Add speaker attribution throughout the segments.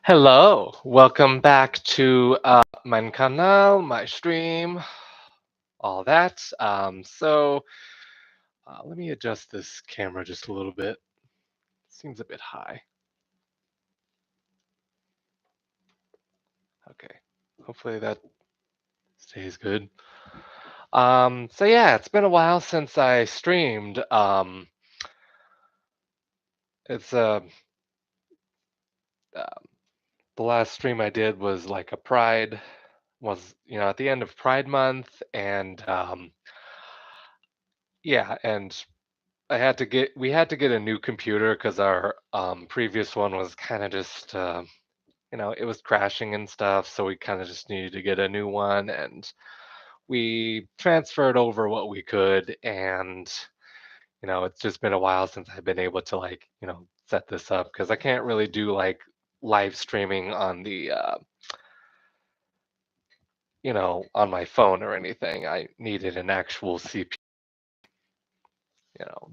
Speaker 1: Hello, welcome back to mein Kanal, my stream, all that. Let me adjust this camera just a little bit. Seems a bit high. Okay, hopefully that stays good. It's been a while since I streamed. It's um, the last stream I did was like a Pride, was at the end of Pride Month, and and we had to get a new computer because our previous one was kind of just it was crashing and stuff, so we kind of just needed to get a new one, and we transferred over what we could, and it's just been a while since I've been able to like set this up because I can't really do like live streaming on the on my phone or anything. I needed an actual CPU,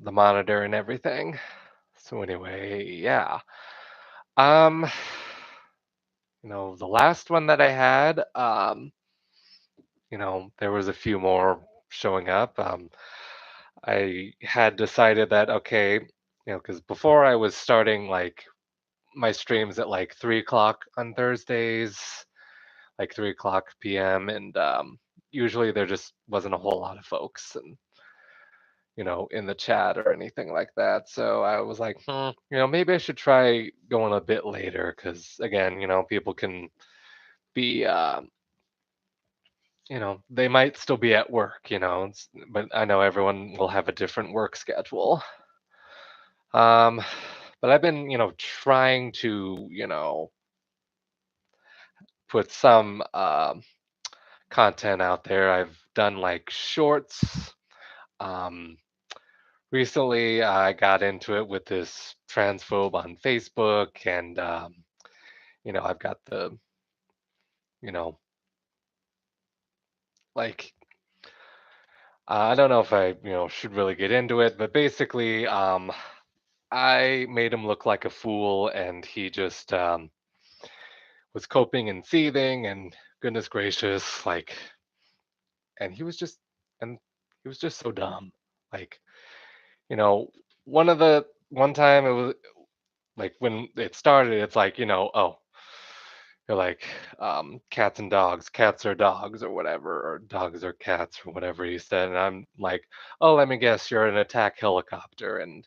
Speaker 1: the monitor and everything. So anyway, yeah. Um, the last one that I had, there was a few more showing up. I had decided that, okay, because before I was starting like my streams at like 3 o'clock on Thursdays, like 3 o'clock p.m., and usually there just wasn't a whole lot of folks and in the chat or anything like that. So I was like, maybe I should try going a bit later because again, people can be they might still be at work, but I know everyone will have a different work schedule. Um, but I've been, trying to, put some content out there. I've done like shorts. Um, Recently, I got into it with this transphobe on Facebook, and I've got the, you know, like I don't know if I, should really get into it, but basically, I made him look like a fool, and he just was coping and seething, and goodness gracious, like, and and he was just so dumb. Like, you know, one time it was like when it started, it's like, oh, you're like cats and dogs, cats are dogs or whatever, or dogs are cats or whatever he said, and I'm like, oh, let me guess, you're an attack helicopter, and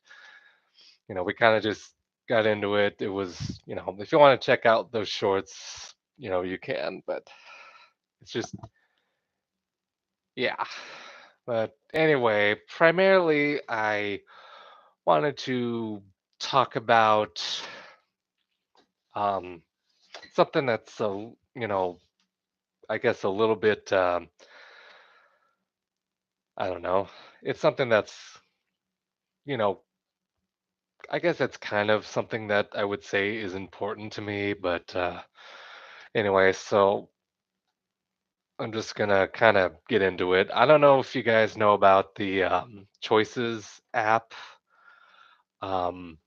Speaker 1: we kind of just got into it. It was, if you want to check out those shorts, you can, but it's just, yeah. But anyway, primarily, I wanted to talk about um, something that's I guess a little bit, I don't know. It's something that's, you know, I guess it's kind of something that I would say is important to me, but anyway, so I'm just gonna kind of get into it. I don't know if you guys know about the Choices app. Um,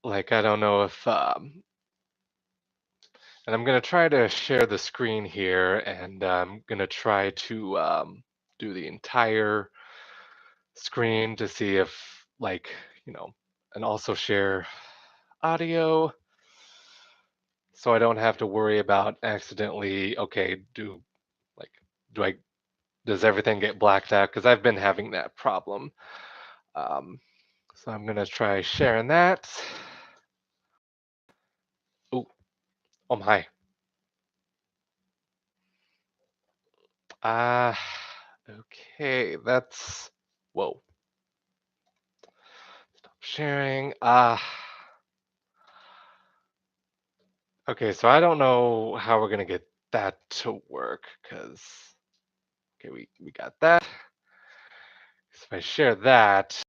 Speaker 1: like, I don't know if, and I'm gonna try to share the screen here, and I'm gonna try to do the entire screen to see if, like, you know, and also share audio, so I don't have to worry about accidentally, okay, like, do I does everything get blacked out? Because I've been having that problem. Um, so I'm gonna try sharing that. Oh, oh my. Ah, okay, that's whoa. Stop sharing. Okay, so I don't know how we're gonna get that to work because okay, we got that. So if I share that,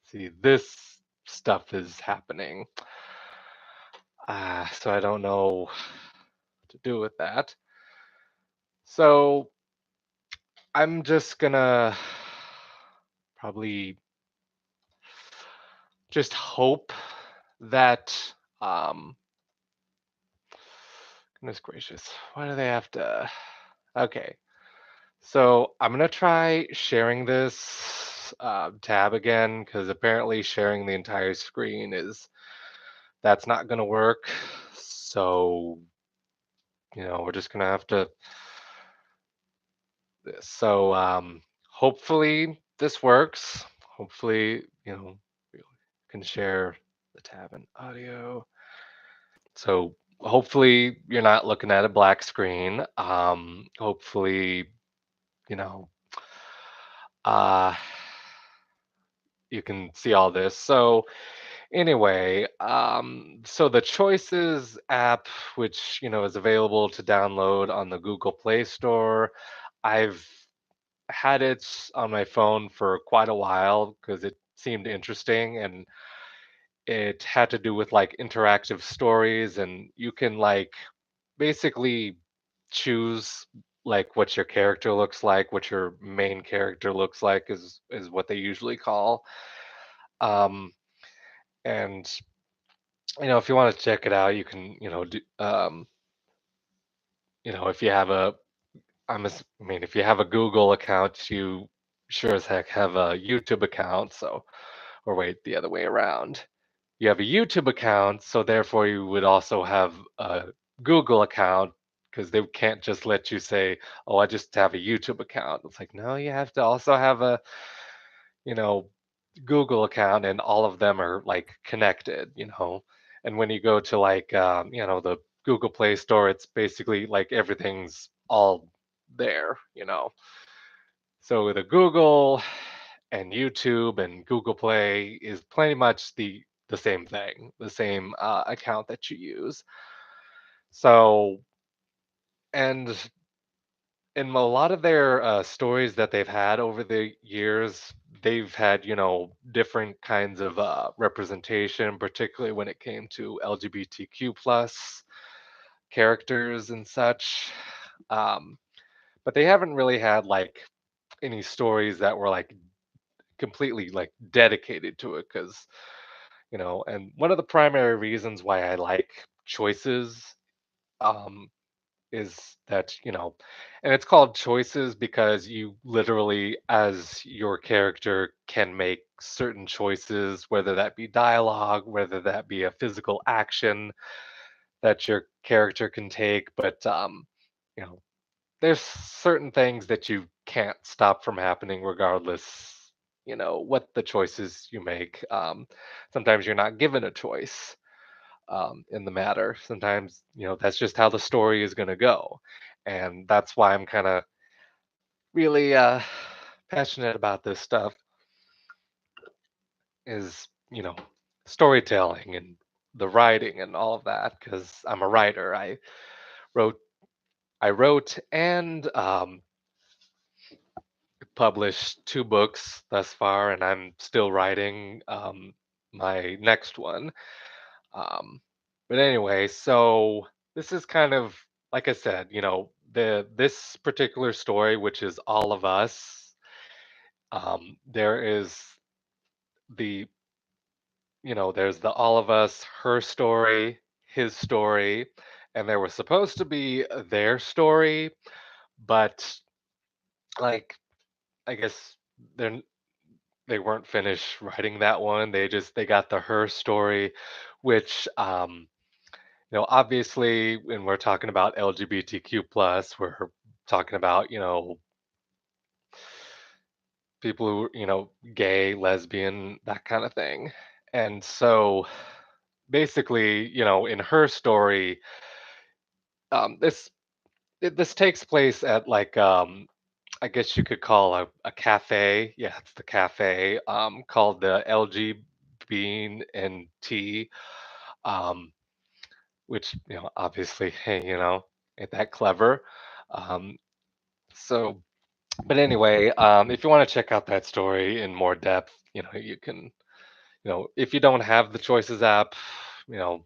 Speaker 1: see this stuff is happening. So I don't know what to do with that. So I'm just gonna probably just hope that um goodness gracious, why do they have to okay. So I'm gonna try sharing this tab again because apparently sharing the entire screen is that's not gonna work. So we're just gonna have to this. So hopefully this works. Hopefully we can share the tab and audio. So hopefully you're not looking at a black screen. Hopefully you know uh you can see all this. So anyway, so the Choices app, which is available to download on the Google Play Store, I've had it on my phone for quite a while because it seemed interesting, and it had to do with like interactive stories, and you can like basically choose like what your character looks like, what your main character looks like is what they usually call. Um, and if you want to check it out, you can, if you have a, I mean, if you have a Google account, you sure as heck have a YouTube account. So, or wait, the other way around. You have a YouTube account, so therefore you would also have a Google account because they can't just let you say, "Oh, I just have a YouTube account." It's like, no, you have to also have a, you know, Google account, and all of them are like connected. And when you go to like the Google Play Store, it's basically like everything's all there. So the Google and YouTube and Google Play is pretty much the same thing, the same account that you use. So and in a lot of their stories that they've had over the years, they've had different kinds of representation, particularly when it came to LGBTQ plus characters and such. Um, but they haven't really had like any stories that were like completely like dedicated to it because and one of the primary reasons why I like choices um is that and it's called choices because you literally as your character can make certain choices, whether that be dialogue, whether that be a physical action that your character can take, but you know there's certain things that you can't stop from happening regardless what the choices you make. Sometimes you're not given a choice in the matter. Sometimes that's just how the story is going to go, and that's why I'm kind of really passionate about this stuff is storytelling and the writing and all of that because I'm a writer. Wrote I wrote and published two books thus far, and I'm still writing my next one. Um, but anyway, so this is kind of like I said, this particular story, which is All of Us. There is the there's the All of Us, her story, his story, and there was supposed to be their story, but like I guess they're they weren't finished writing that one. They got the her story, which obviously when we're talking about LGBTQ plus, we're talking about people who gay, lesbian, that kind of thing. And so basically, in her story, this this takes place at like I guess you could call a cafe. Yeah, it's the cafe called the LG Bean and Tea, um, which obviously, hey, ain't that clever? Um, so, but anyway, if you want to check out that story in more depth, you can, if you don't have the Choices app, you know,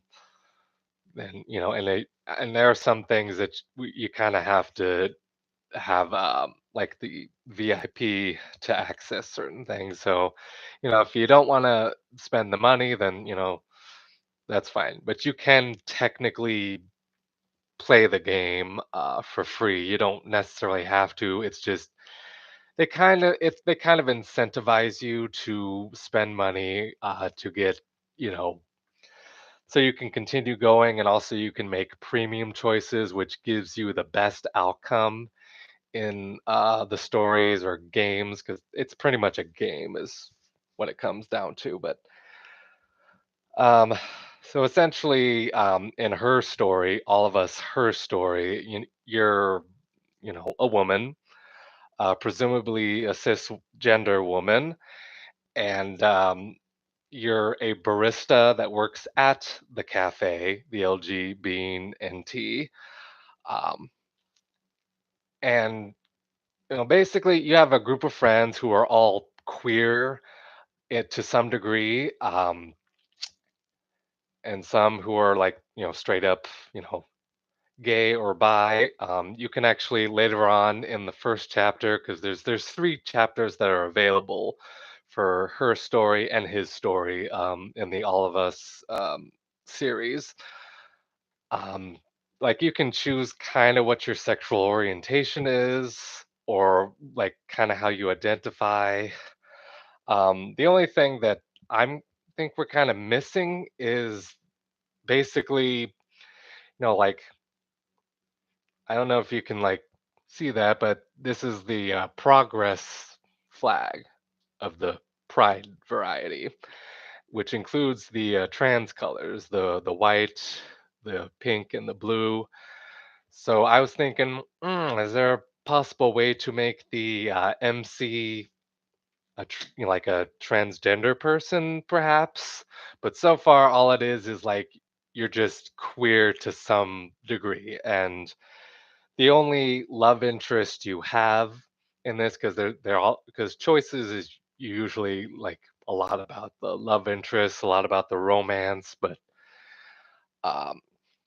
Speaker 1: then and there are some things that you kind of have to have. like the VIP to access certain things. So, if you don't want to spend the money, then that's fine. But you can technically play the game for free. You don't necessarily have to. It's just they kind of incentivize you to spend money to get you know so you can continue going, and also you can make premium choices, which gives you the best outcome in the stories or games, because it's pretty much a game is what it comes down to. But um, so essentially, in her story, all of us, her story, you're a woman, presumably a cisgender woman, and you're a barista that works at the cafe, the LG Bean and Tea. Um, and basically, you have a group of friends who are all queer to some degree, and some who are like straight up, gay or bi. You can actually later on in the first chapter, because there's three chapters that are available for her story and his story in the All of Us series. Um, like you can choose kind of what your sexual orientation is, or like kind of how you identify. The only thing that I'm think we're kind of missing is basically, like I don't know if you can like see that, but this is the progress flag of the pride variety, which includes the trans colors, the white, the pink, and the blue. So I was thinking, is there a possible way to make the MC like a transgender person, perhaps? But so far, all it is like you're just queer to some degree, and the only love interest you have in this, because they're all because choices is usually like a lot about the love interest, a lot about the romance, but um,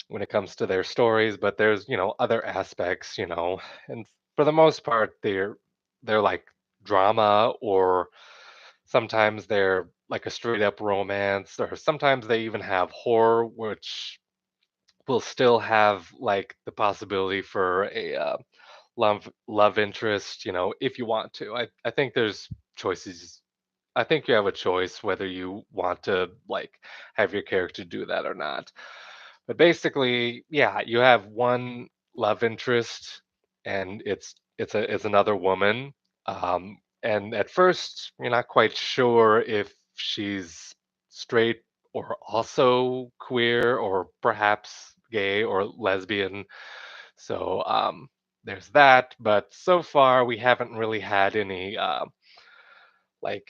Speaker 1: when it comes to their stories, but there's other aspects, and for the most part they're like drama, or sometimes they're like a straight up romance, or sometimes they even have horror, which will still have like the possibility for a love interest, if you want to. I think there's choices. I think you have a choice whether you want to like have your character do that or not. But basically, yeah, you have one love interest, and it's another woman. And at first, you're not quite sure if she's straight or also queer or perhaps gay or lesbian. So there's that. But so far, we haven't really had any like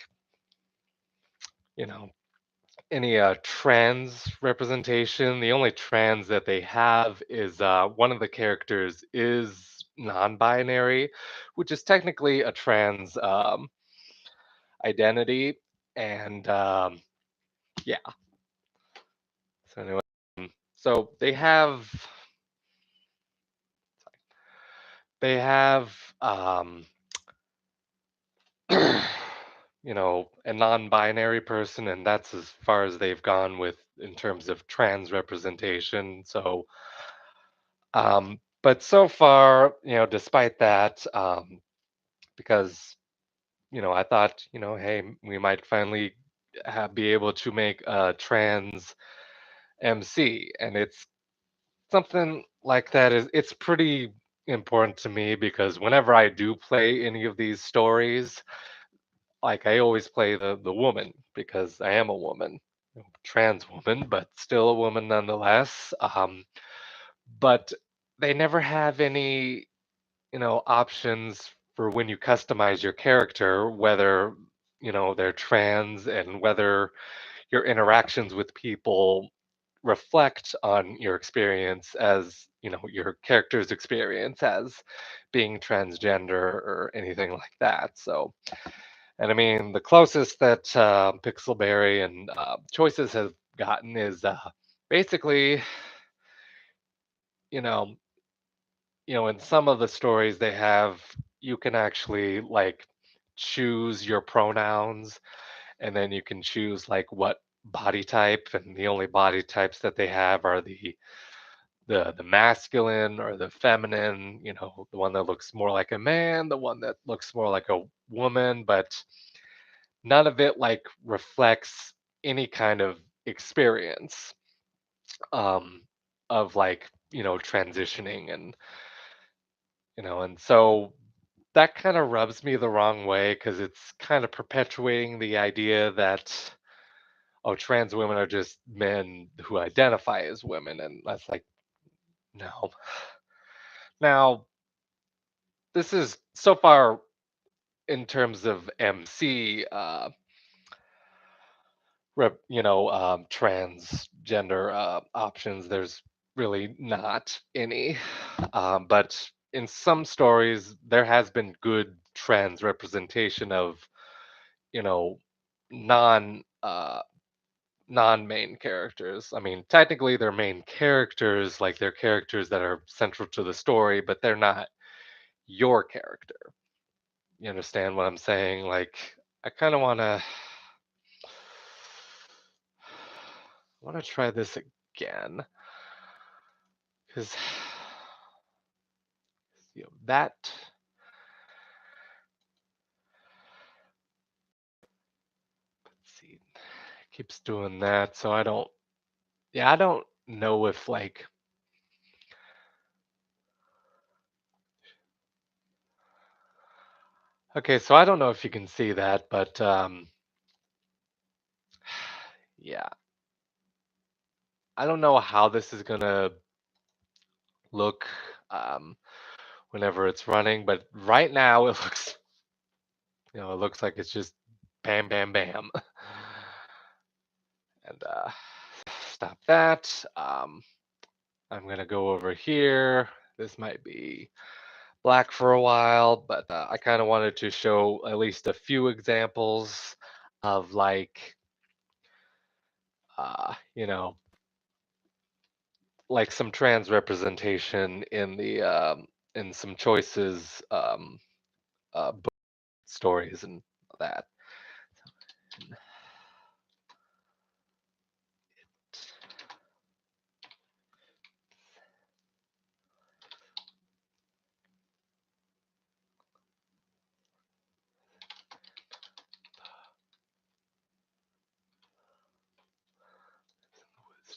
Speaker 1: you know any trans representation. The only trans that they have is one of the characters is non-binary, which is technically a trans identity. And yeah, so anyway, so they have a non-binary person, and that's as far as they've gone with in terms of trans representation. So but so far, despite that, because I thought, hey, we might finally be able to make a trans MC, and it's something like that is it's pretty important to me, because whenever I do play any of these stories, like I always play the woman, because I am a woman, trans woman, but still a woman nonetheless. But they never have any options for when you customize your character, whether they're trans, and whether your interactions with people reflect on your experience as your character's experience as being transgender or anything like that. So, and I mean, the closest that Pixelberry and Choices have gotten is basically, you know, in some of the stories they have, you can actually like choose your pronouns, and then you can choose like what body type, and the only body types that they have are the masculine or the feminine, the one that looks more like a man, the one that looks more like a woman, but none of it like reflects any kind of experience um of like, transitioning, and so that kind of rubs me the wrong way because it's kind of perpetuating the idea that, oh, trans women are just men who identify as women, and that's like, no. Now, this is so far in terms of MC, transgender options. There's really not any, but in some stories, there has been good trans representation of, you know, non non-main characters. I mean, technically they're main characters, like they're characters that are central to the story, but they're not your character. You understand what I'm saying? Like, I kind of want to try this again because that, let's see, keeps doing that. So I don't know if like, okay, so I don't know if you can see that, but yeah, I don't know how this is gonna look um, whenever it's running, but right now it looks, it looks like it's just bam, bam, bam. And stop that. I'm gonna go over here. This might be black for a while, but I kind of wanted to show at least a few examples of uh, you know, like some trans representation in the in some choices, book stories and that.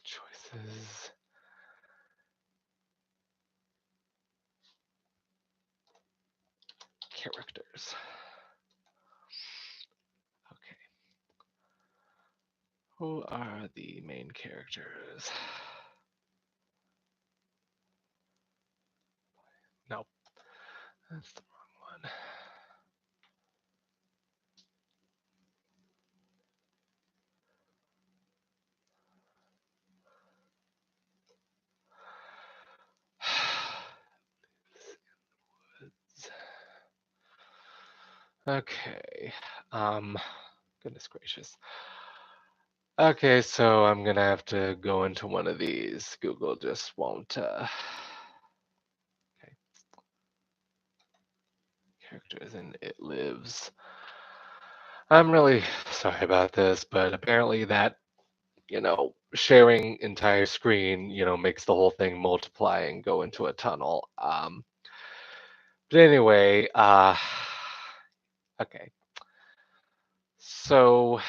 Speaker 1: Choices. Characters. Okay. Who are the main characters? No, that's the wrong one. Okay. Um, Goodness gracious. Okay, so I'm gonna have to go into one of these. Google just won't. Okay. Characters in It Lives. I'm really sorry about this, but apparently that, sharing entire screen, makes the whole thing multiply and go into a tunnel. But anyway, okay. So,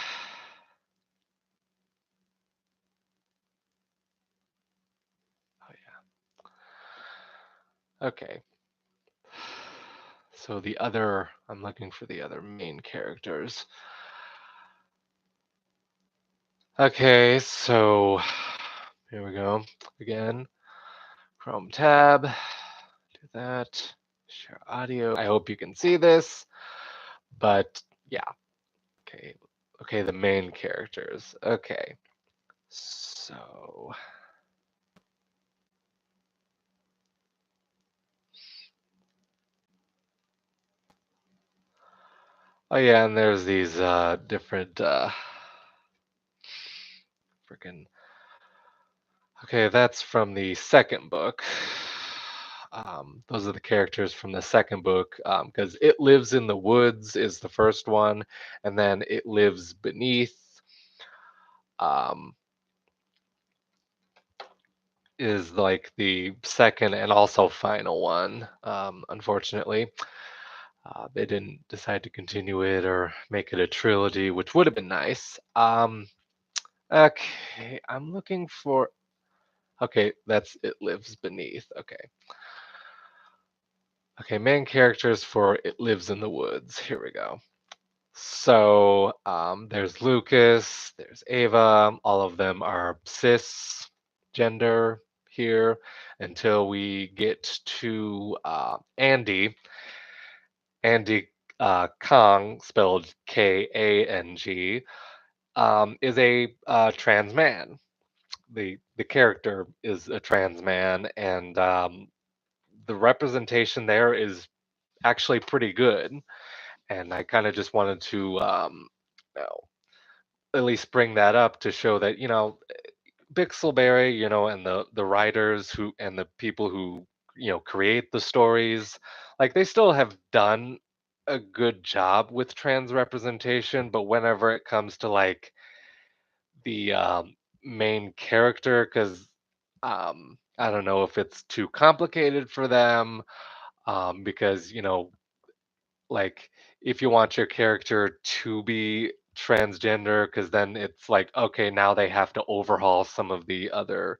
Speaker 1: oh yeah. Okay. So I'm looking for the other main characters. Okay, so here we go. Again, Chrome tab, do that, share audio. I hope you can see this, but yeah. Okay, okay, the main characters. Okay, so oh yeah, and there's these different freaking. Okay, that's from the second book. Those are the characters from the second book, because It Lives in the Woods is the first one, and then It Lives Beneath um, is like the second and also final one. Unfortunately, they didn't decide to continue it or make it a trilogy, which would have been nice. Okay, I'm looking for. Okay, that's It Lives Beneath. Okay. Okay, main characters for It Lives in the Woods. Here we go. So there's Lucas, there's Ava. All of them are cis gender here until we get to Andy. Andy Kang, spelled Kang, is a trans man. The character is a trans man, and the representation there is actually pretty good. And I kind of just wanted to you know, at least bring that up to show that Bixelberry, and the writers who and the people who create the stories, like they still have done a good job with trans representation, but whenever it comes to like the main character, because I don't know if it's too complicated for them, because like if you want your character to be transgender, because then it's like, okay, now they have to overhaul some of the other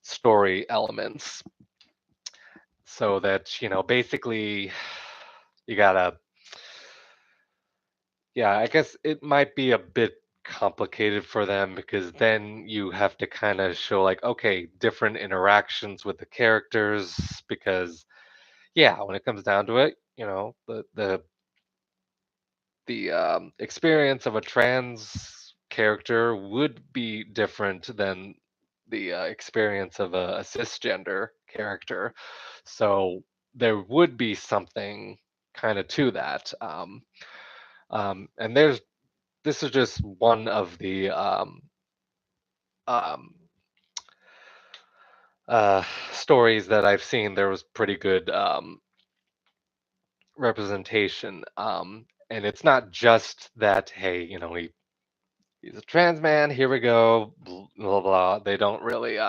Speaker 1: story elements, so that basically you gotta, yeah, I guess it might be a bit complicated for them, because then you have to kind of show like, okay, different interactions with the characters, because yeah, when it comes down to it, the experience of a trans character would be different than the experience of a cisgender character. So there would be something kind of to that. And this is just one of the um, uh, stories that I've seen. There was pretty good representation. And it's not just that, hey, he's a trans man. Here we go. Blah blah blah. They don't really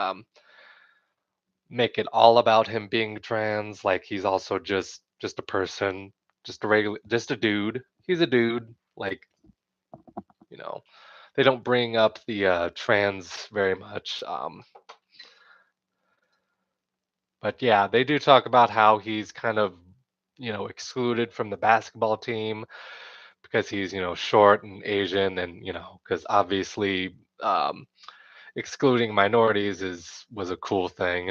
Speaker 1: make it all about him being trans. Like he's also just a person, just a regular, just a dude. He's a dude. Like you know, they don't bring up the trans very much. But yeah, they do talk about how he's kind of excluded from the basketball team because he's short and Asian, and because obviously. Excluding minorities is was a cool thing,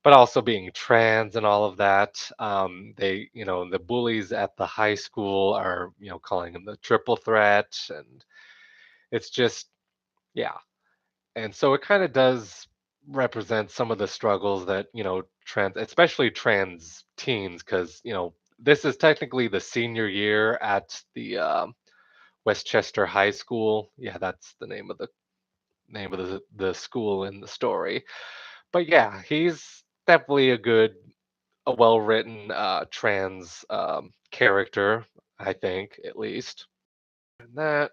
Speaker 1: but also being trans and all of that. They, the bullies at the high school are, calling him the triple threat, and it's just, yeah. And so it kind of does represent some of the struggles that trans, especially trans teens, because this is technically the senior year at the Westchester High School. Yeah, that's the name of the school in the story. But yeah, he's definitely a well written trans character, I think, at least. And that,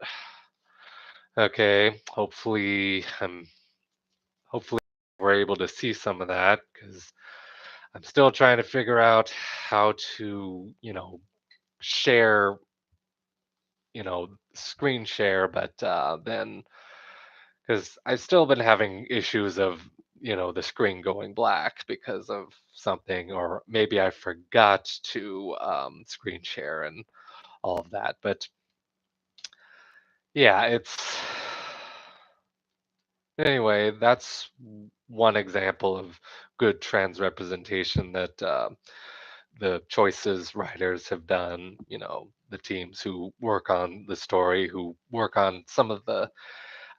Speaker 1: okay, hopefully we're able to see some of that, because I'm still trying to figure out how to, share, screen share, but then because I've still been having issues of the screen going black because of something, or maybe I forgot to screen share and all of that. But yeah, it's anyway. That's one example of good trans representation that the choices writers have done. The teams who work on the story, who work on some of the,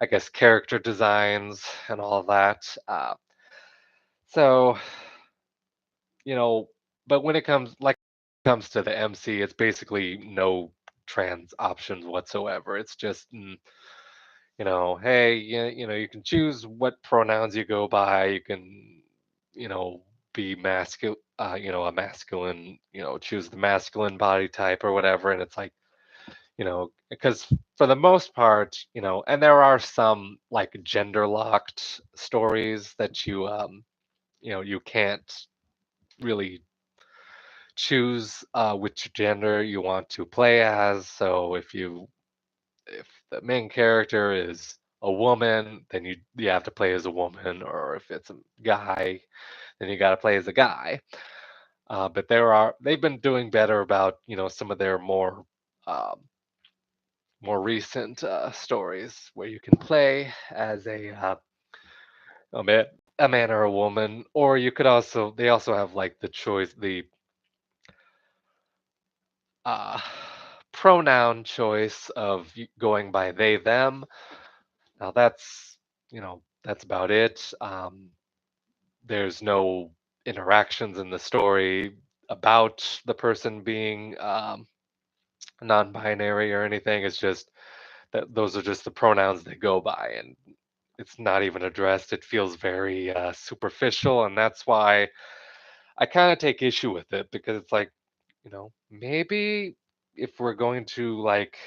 Speaker 1: I guess, character designs and all of that. So, you know, but when it comes to the MC, it's basically no trans options whatsoever. It's just, hey, you can choose what pronouns you go by. You can, you know, be masculine, a masculine, choose the masculine body type or whatever. And it's like, because for the most part, and there are some like gender locked stories that you can't really choose which gender you want to play as. So if the main character is a woman, then you have to play as a woman, or if it's a guy, then you got to play as a guy. But they've been doing better about some of their um, more recent stories where you can play as a man, a man or a woman, or you could also they also have like the choice, the uh, pronoun choice of going by they them. Now that's about it. There's no interactions in the story about the person being non-binary or anything. It's just that those are just the pronouns they go by, and it's not even addressed. It feels very superficial, and that's why I kind of take issue with it, because it's like, maybe if we're going to like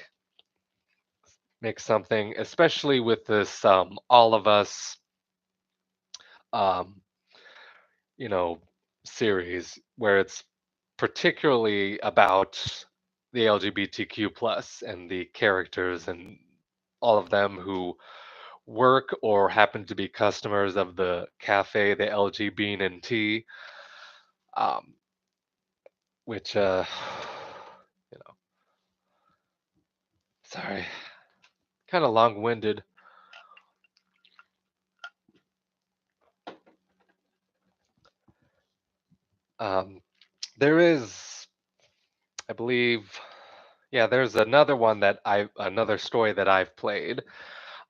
Speaker 1: make something, especially with this all of us um, you know, series where it's particularly about the LGBTQ plus and the characters and all of them who work or happen to be customers of the cafe, the LG Bean and Tea, um, which, you know, sorry, kind of long-winded. Um, there is, I believe, yeah, there's another story that I've played.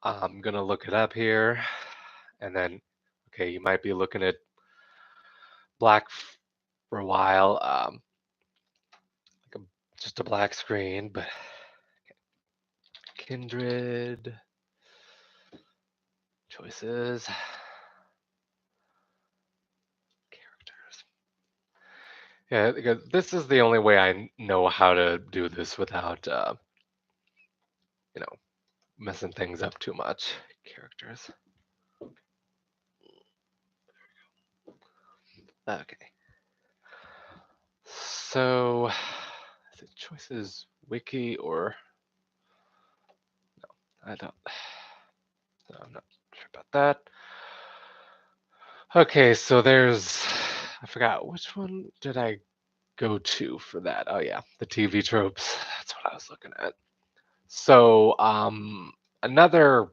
Speaker 1: I'm gonna look it up here, and then, okay, you might be looking at black for a while, like just a black screen, but kindred choices, characters. Yeah, because this is the only way I know how to do this without, you know, messing things up too much. Characters. Okay. So, is it choices wiki or I don't. No, I'm not sure about that. Okay, so I forgot which one did I go to for that. Oh yeah, the TV tropes. That's what I was looking at. So, another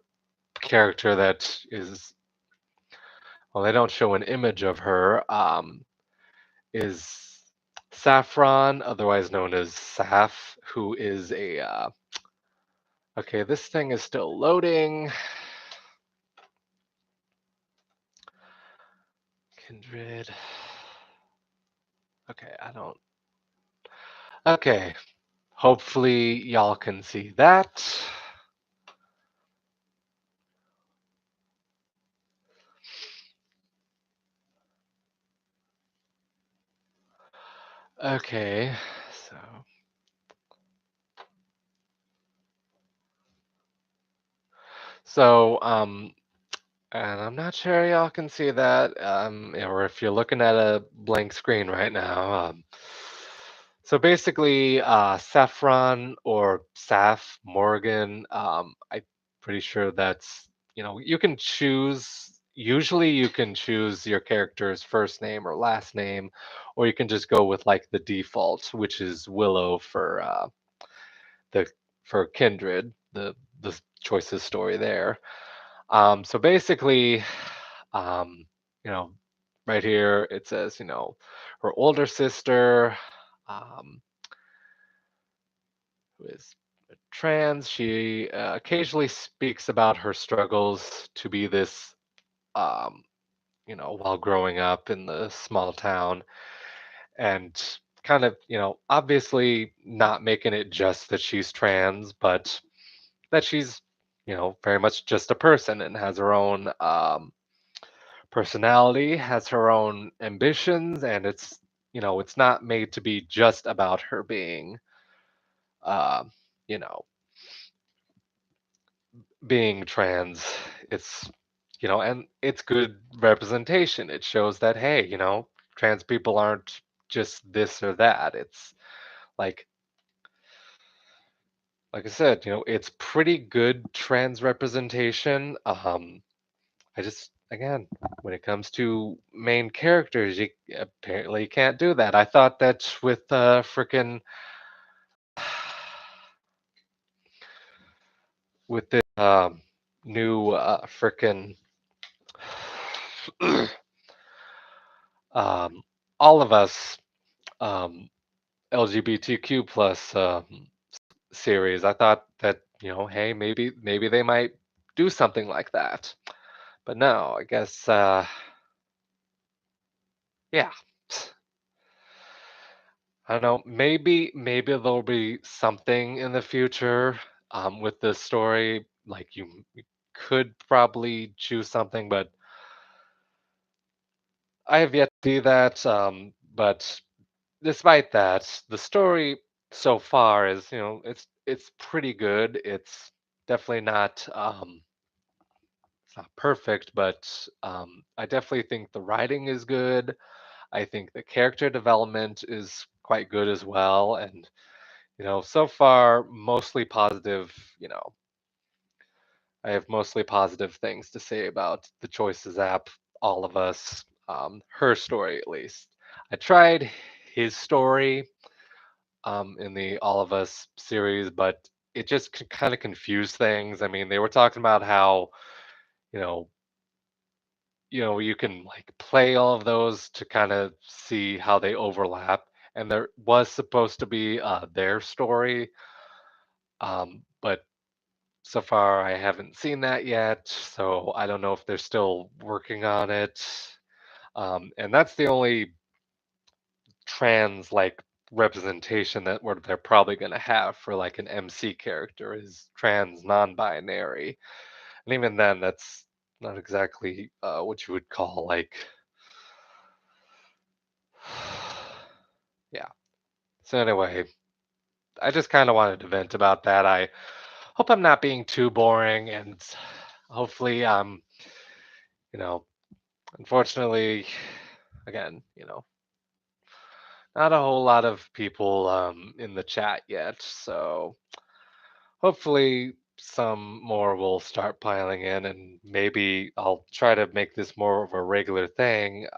Speaker 1: character that is, well, they don't show an image of her, is Saffron, otherwise known as Saf, who is okay, this thing is still loading. Kindred. Okay, I don't. Okay, hopefully y'all can see that. Okay, so so and I'm not sure y'all can see that, or if you're looking at a blank screen right now. So basically, Saffron or Saf Morgan, I'm pretty sure that's, you can choose. Usually, you can choose your character's first name or last name, or you can just go with like the default, which is Willow the for Kindred, the choices story there. So basically, um, you know, right here it says, her older sister, um, who is trans, she occasionally speaks about her struggles to be this, um, while growing up in the small town, and kind of, obviously not making it just that she's trans, but that she's, very much just a person and has her own personality, has her own ambitions, and it's not made to be just about her being, uh, you know, being trans. It's, and it's good representation. It shows that, hey, trans people aren't just this or that. It's like, like I said, it's pretty good trans representation. I just, again, when it comes to main characters, you apparently can't do that. I thought that with frickin' with this new frickin' um, all of us LGBTQ plus series, I thought that hey, maybe they might do something like that, but no, I guess yeah. I don't know. Maybe there'll be something in the future with this story. Like you could probably choose something, but I have yet to see that. But despite that, the story so far is, it's pretty good. It's definitely not it's not perfect, but I definitely think the writing is good. I think the character development is quite good as well, and so far, mostly positive. You know, I have mostly positive things to say about the Choices app, All of Us, her story at least. I tried his story in the All of Us series, but it just kind of confused things. I mean, they were talking about how, you know, you can like play all of those to kind of see how they overlap. And there was supposed to be their story, but so far, I haven't seen that yet, so I don't know if they're still working on it. And that's the only trans like representation that they're probably going to have for like an MC character is trans non-binary, and even then, that's not exactly what you would call like, yeah. So anyway, I just kind of wanted to vent about that. I hope I'm not being too boring, and hopefully, you know, unfortunately, again, not a whole lot of people in the chat yet. So hopefully some more will start piling in, and maybe I'll try to make this more of a regular thing.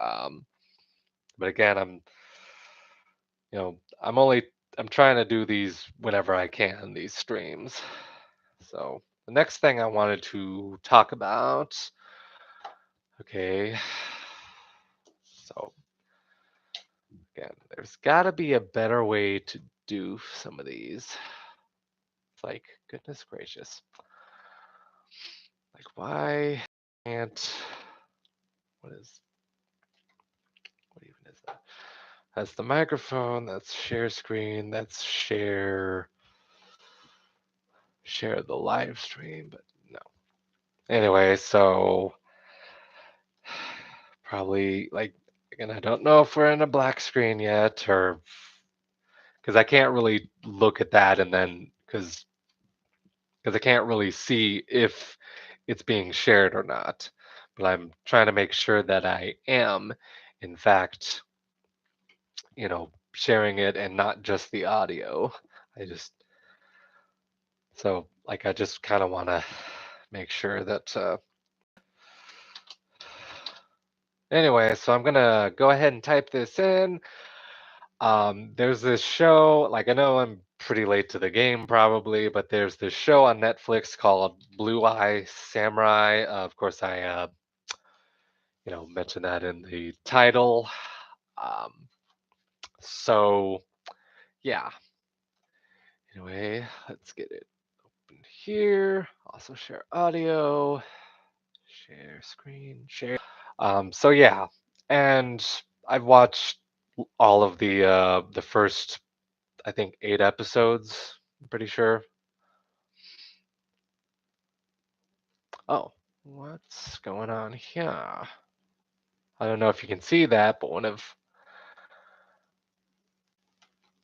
Speaker 1: But again, I'm trying to do these whenever I can, these streams. So the next thing I wanted to talk about, okay. So again, there's got to be a better way to do some of these. It's like, goodness gracious. Like, why can't, what is, what even is that? That's the microphone, that's share screen, that's share the live stream, but no. Anyway, so probably like, again, I don't know if we're in a black screen yet, or because I can't really look at that and then, because I can't really see if it's being shared or not. But I'm trying to make sure that I am, in fact, sharing it and not just the audio. I just, so like, I just kind of want to make sure that, anyway, so I'm gonna go ahead and type this in. There's this show, like I know I'm pretty late to the game probably, but there's this show on Netflix called Blue Eye Samurai. Of course, I mentioned that in the title. Um, so yeah. Anyway, let's get it open here. Also share audio, share screen, share. So yeah, and I've watched all of the first, I think, 8 episodes. I'm pretty sure. Oh, what's going on here? I don't know if you can see that, but one of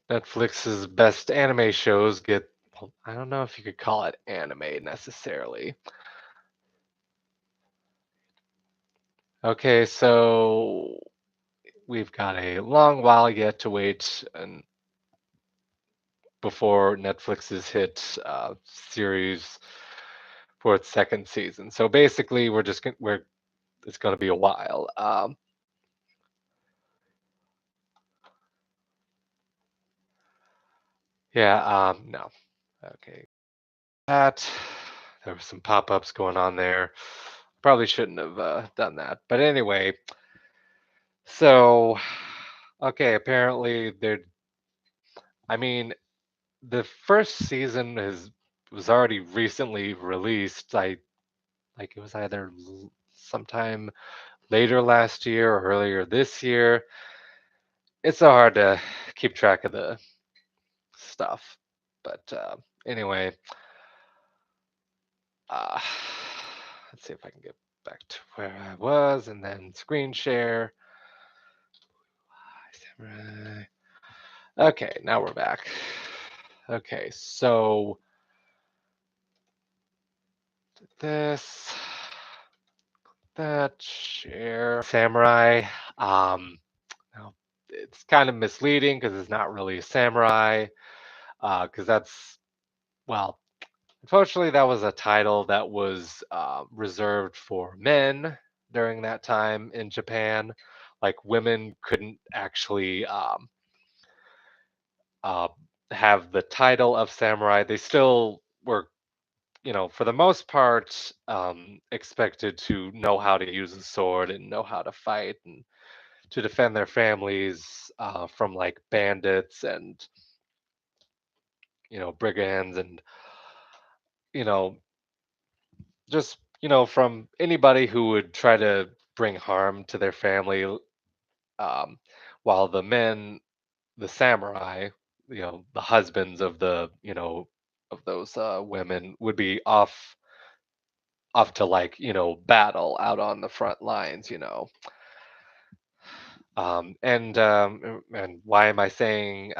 Speaker 1: Netflix's best anime shows get, well, I don't know if you could call it anime necessarily. Okay, so we've got a long while yet to wait and before Netflix's hit series for its second season. So basically, we're it's going to be a while. Yeah, no. Okay. That there were some pop-ups going on there. Probably shouldn't have done that. But anyway, so okay, apparently there I mean, the first season is was already recently released. I like it was either sometime later last year or earlier this year. It's so hard to keep track of the stuff. But anyway, uh, let's see if I can get back to where I was and then screen share. Samurai. Okay, now we're back. Okay, so this, that, share, samurai. Um, now it's kind of misleading because it's not really a samurai. Because that's well, unfortunately, that was a title that was reserved for men during that time in Japan. Like women couldn't actually uh, have the title of samurai. They still were, for the most part, expected to know how to use a sword and know how to fight and to defend their families from like bandits and brigands and you know just from anybody who would try to bring harm to their family, um, while the men, the samurai, the husbands of the of those women would be off to like battle out on the front lines, and why am I saying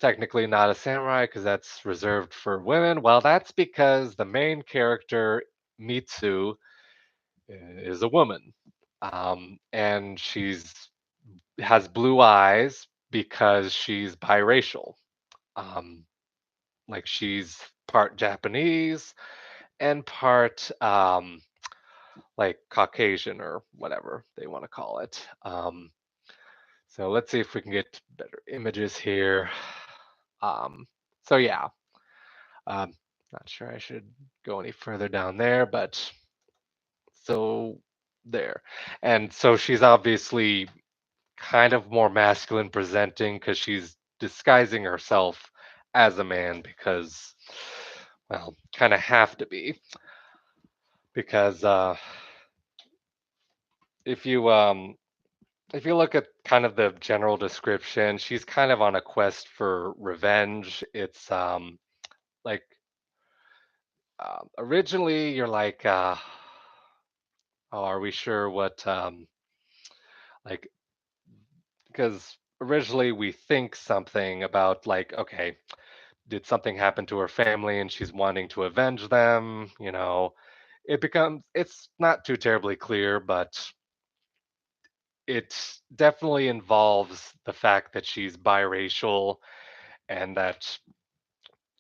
Speaker 1: technically not a samurai because that's reserved for women? Well, that's because the main character Mitsu is a woman, and she's has blue eyes because she's biracial. Um, like she's part Japanese and part like Caucasian or whatever they want to call it. So let's see if we can get better images here. Um, so yeah, um, not sure I should go any further down there, but so there. And so she's obviously kind of more masculine presenting because she's disguising herself as a man because, well, kind of have to be because if you if you look at kind of the general description, she's kind of on a quest for revenge. It's like originally you're like, oh, are we sure what like because originally we think something about like, okay, did something happen to her family and she's wanting to avenge them? It's not too terribly clear, but it definitely involves the fact that she's biracial and that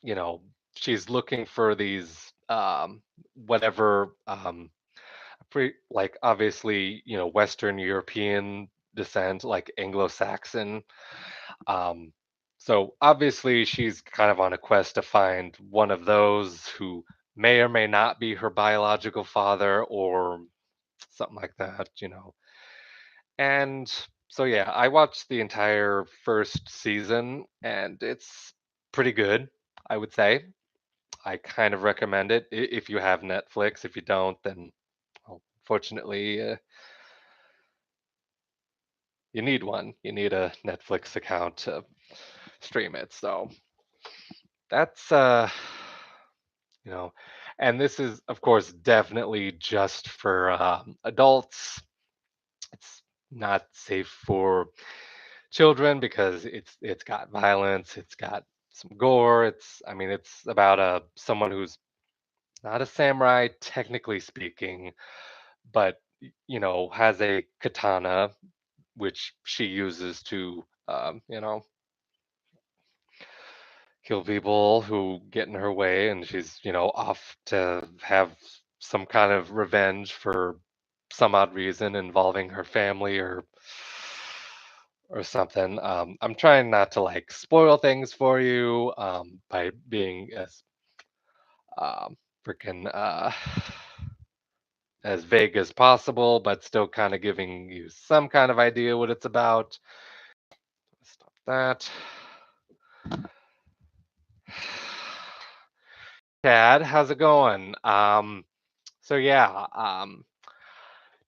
Speaker 1: you know she's looking for these whatever like obviously Western European descent, like Anglo-Saxon. um so obviously she's kind of on a quest to find one of those who may or may not be her biological father or something like that. And so yeah, I watched the entire first season and it's pretty good, I would say. I kind of recommend it if you have Netflix. If you don't, then well, fortunately, you need one. You need a Netflix account to stream it. So that's you know, and this is of course definitely just for adults. It's not safe for children because it's got violence, it's got some gore. I mean, it's about someone who's not a samurai technically speaking, but has a katana which she uses to kill people who get in her way, and she's off to have some kind of revenge for some odd reason involving her family or something. I'm trying not to like spoil things for you by being um, freaking as vague as possible, but still kind of giving you some kind of idea what it's about. Stop that. Chad, how's it going? So yeah,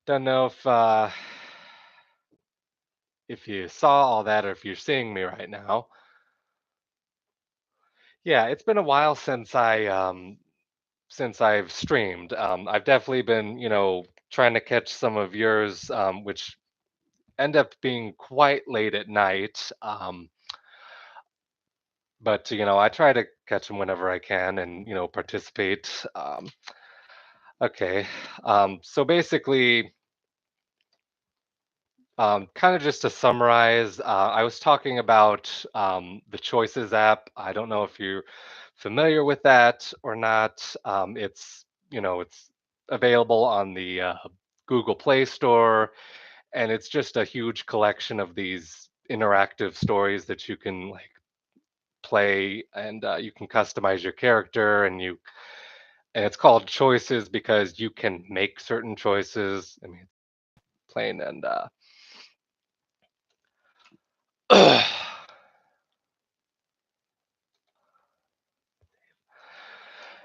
Speaker 1: don't know if you saw all that or if you're seeing me right now. Yeah, it's been a while since I've streamed. I've definitely been, trying to catch some of yours, which end up being quite late at night. But I try to catch them whenever I can and participate. Okay, so basically, kind of just to summarize, I was talking about the Choices app. I don't know if you're familiar with that or not. It's available on the Google Play Store, and it's just a huge collection of these interactive stories that you can like play, and you can customize your character, and it's called Choices because you can make certain choices. I mean, plain and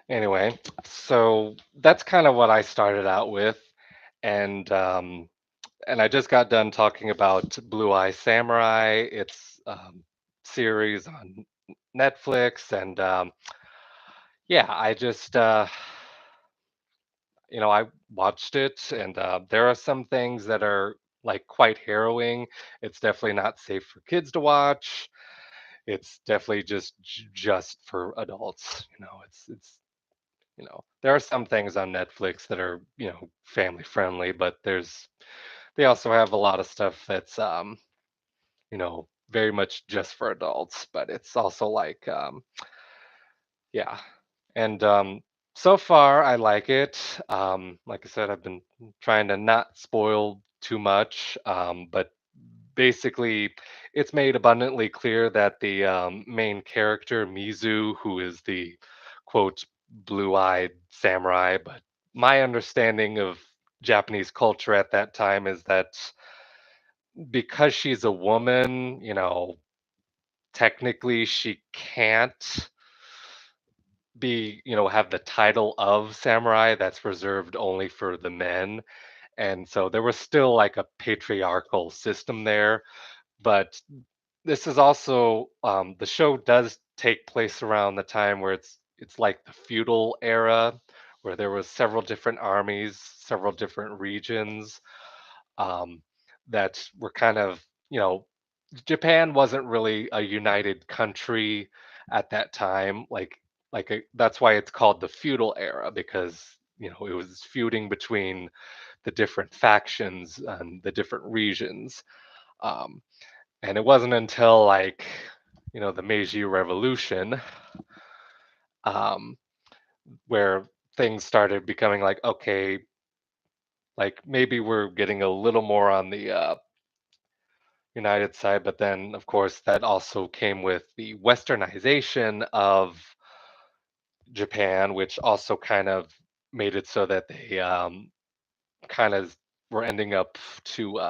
Speaker 1: anyway, so that's kind of what I started out with, and I just got done talking about Blue Eye Samurai. It's series on Netflix, and yeah, I just I watched it, and there are some things that are like quite harrowing. It's definitely not safe for kids to watch. It's definitely just for adults. There are some things on Netflix that are, family friendly, but they also have a lot of stuff that's very much just for adults, but it's also like yeah. And so far I like it. Like I said, I've been trying to not spoil too much, but basically it's made abundantly clear that the main character Mizu, who is the quote blue-eyed samurai, but my understanding of Japanese culture at that time is that because she's a woman, technically she can't have the title of samurai. That's reserved only for the men. And so there was still like a patriarchal system there. But this is also the show does take place around the time where it's like the feudal era, where there was several different armies, several different regions um, that were kind of, Japan wasn't really a united country at that time. That's why it's called the feudal era, because it was feuding between the different factions and the different regions. Um, and it wasn't until like the Meiji Revolution um, where things started becoming like, okay, like maybe we're getting a little more on the United side, but then of course that also came with the westernization of Japan, which also kind of made it so that they kind of were ending up to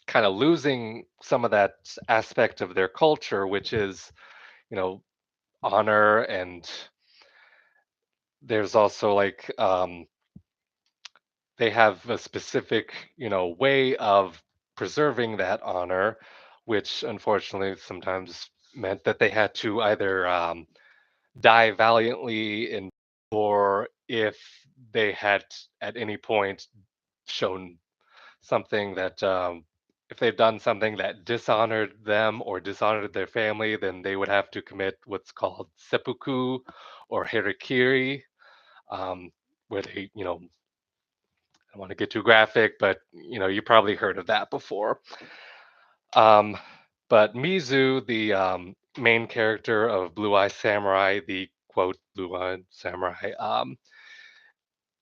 Speaker 1: kind of losing some of that aspect of their culture, which is, you know, honor. And there's also like they have a specific, way of preserving that honor, which unfortunately sometimes meant that they had to either die valiantly in, or if they had at any point shown something that if they've done something that dishonored them or dishonored their family, then they would have to commit what's called seppuku or harikiri, um, where they, I don't want to get too graphic, but you probably heard of that before. Um, but Mizu, the main character of Blue Eye Samurai, the quote Blue Eye Samurai,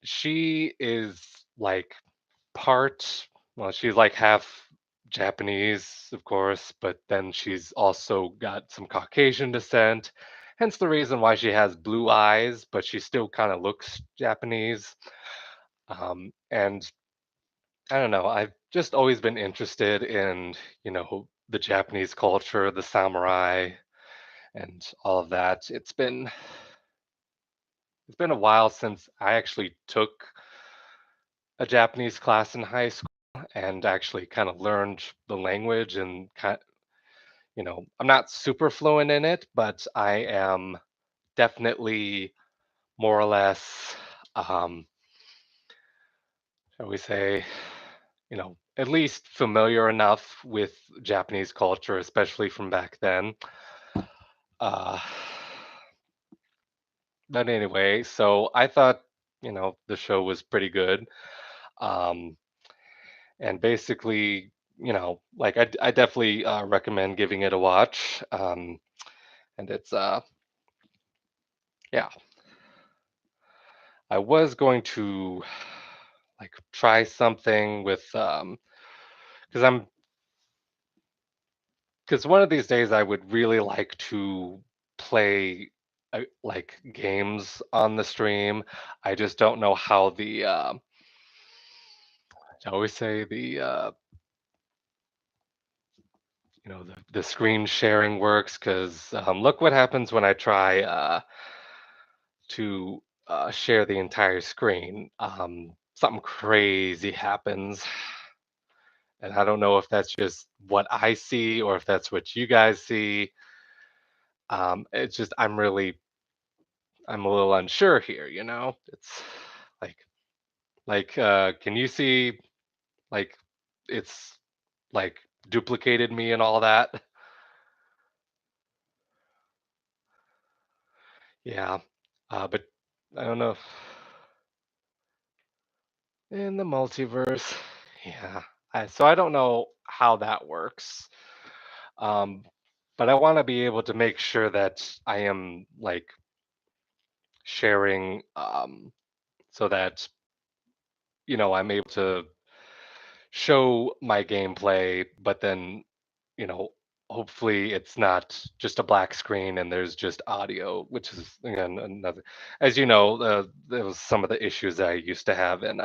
Speaker 1: she is like part, well, she's like half Japanese, of course, but then she's also got some Caucasian descent. Hence the reason why she has blue eyes, but she still kind of looks Japanese. And I don't know, I've just always been interested in, the Japanese culture, the samurai, and all of that. It's been a while since I actually took a Japanese class in high school and actually kind of learned the language and I'm not super fluent in it, but I am definitely more or less, um, shall we say, at least familiar enough with Japanese culture, especially from back then. Uh, but anyway, so I thought, the show was pretty good. Um, and basically, like I definitely recommend giving it a watch. And it's, yeah, I was going to like try something with, because I'm, because one of these days I would really like to play like games on the stream. I just don't know how I always say the screen sharing works because look what happens when I try to share the entire screen. Something crazy happens, and I don't know if that's just what I see or if that's what you guys see. It's just I'm a little unsure here. It's like can you see like it's like duplicated me and all that? Yeah, but I don't know. In the multiverse, yeah. So I don't know how that works. Um, but I want to be able to make sure that I am like sharing, so that I'm able to show my gameplay, but then you know hopefully it's not just a black screen and there's just audio, which is again another, as you know, there was some of the issues that I used to have in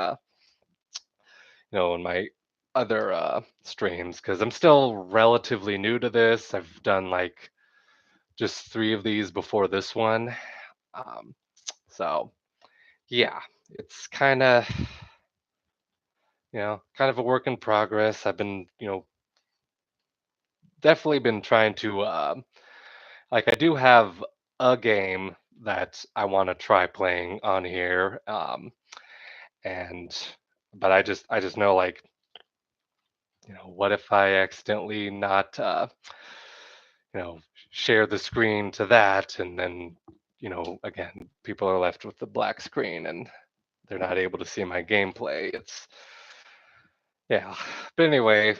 Speaker 1: in my other streams because I'm still relatively new to this. I've done like just three of these before this one. Um, so yeah, it's kind of a work in progress. I've been, definitely been trying to, like, I do have a game that I want to try playing on here, and but I just know like, what if I accidentally not, you know, share the screen to that, and then, again, people are left with the black screen and they're not able to see my gameplay. It's Yeah. But anyway,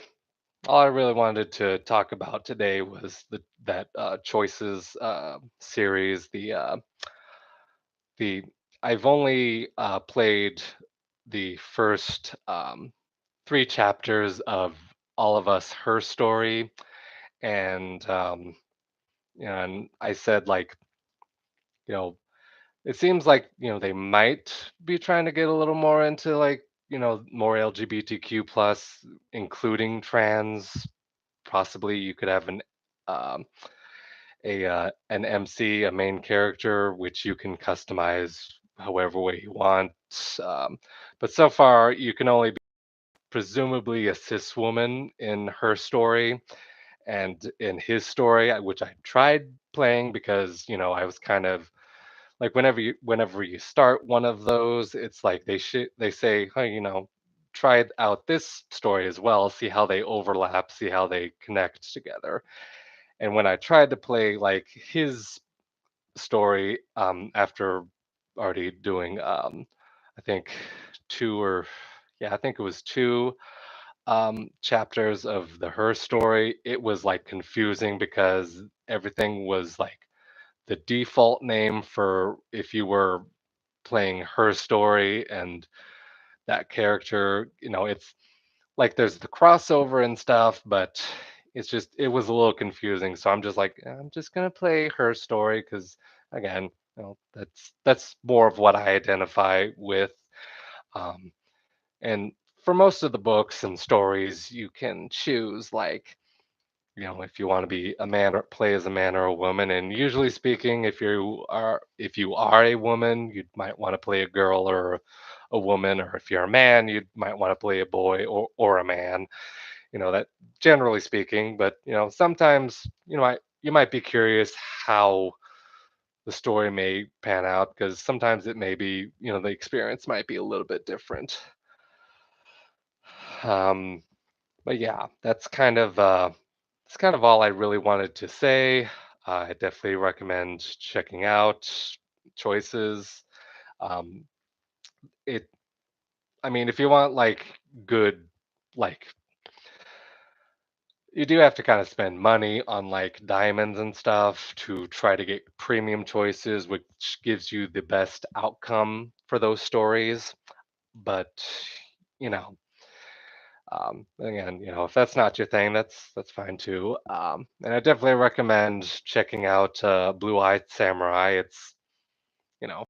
Speaker 1: all I really wanted to talk about today was that choices series. The I've only played the first three chapters of All of Us Her Story, and and I said like, you know it seems like they might be trying to get a little more into like more LGBTQ plus, including trans. Possibly you could have um, an MC, a main character, which you can customize however way you want. Um, but so far, you can only be presumably a cis woman in her story, and in his story, which I tried playing because I was kind of like whenever you start one of those, it's like they say, hey, try out this story as well, see how they overlap, see how they connect together. And when I tried to play like his story, after already doing, I think two or yeah, I think it was two chapters of the her story, it was like confusing because everything was like the default name for if you were playing her story and that character, it's like there's the crossover and stuff, but it's just it was a little confusing. So I'm just like, I'm just gonna play her story because again, that's more of what I identify with. Um, and for most of the books and stories, you can choose like, if you want to be a man or play as a man or a woman. And usually speaking, if you are a woman, you might want to play a girl or a woman, or if you're a man, you might want to play a boy or a man. That generally speaking, but sometimes you might be curious how the story may pan out because sometimes it may be the experience might be a little bit different. Um, but yeah, that's kind of all I really wanted to say. I definitely recommend checking out Choices. Um, it, I mean, if you want like good, like you do have to kind of spend money on like diamonds and stuff to try to get premium choices, which gives you the best outcome for those stories. But you know, again, if that's not your thing, that's fine too. And I definitely recommend checking out Blue Eyed Samurai. It's you know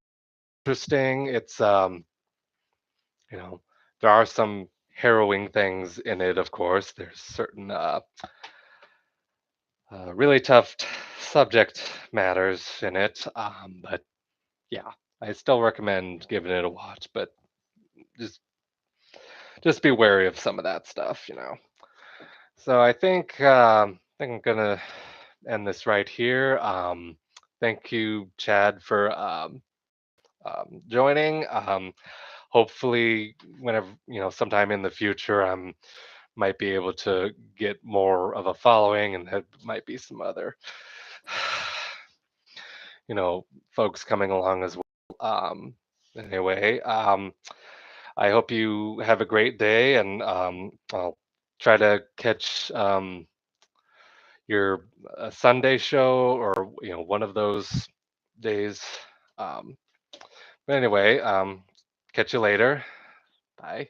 Speaker 1: interesting. It's you know there are some harrowing things in it. Of course, there's certain really tough subject matters in it. But yeah, I still recommend giving it a watch. But just just be wary of some of that stuff. So I think I'm gonna end this right here. Thank you, Chad, for joining. Hopefully, whenever sometime in the future, might be able to get more of a following, and there might be some other folks coming along as well. Anyway, I hope you have a great day, and I'll try to catch your Sunday show or one of those days. Um, but anyway, catch you later. Bye.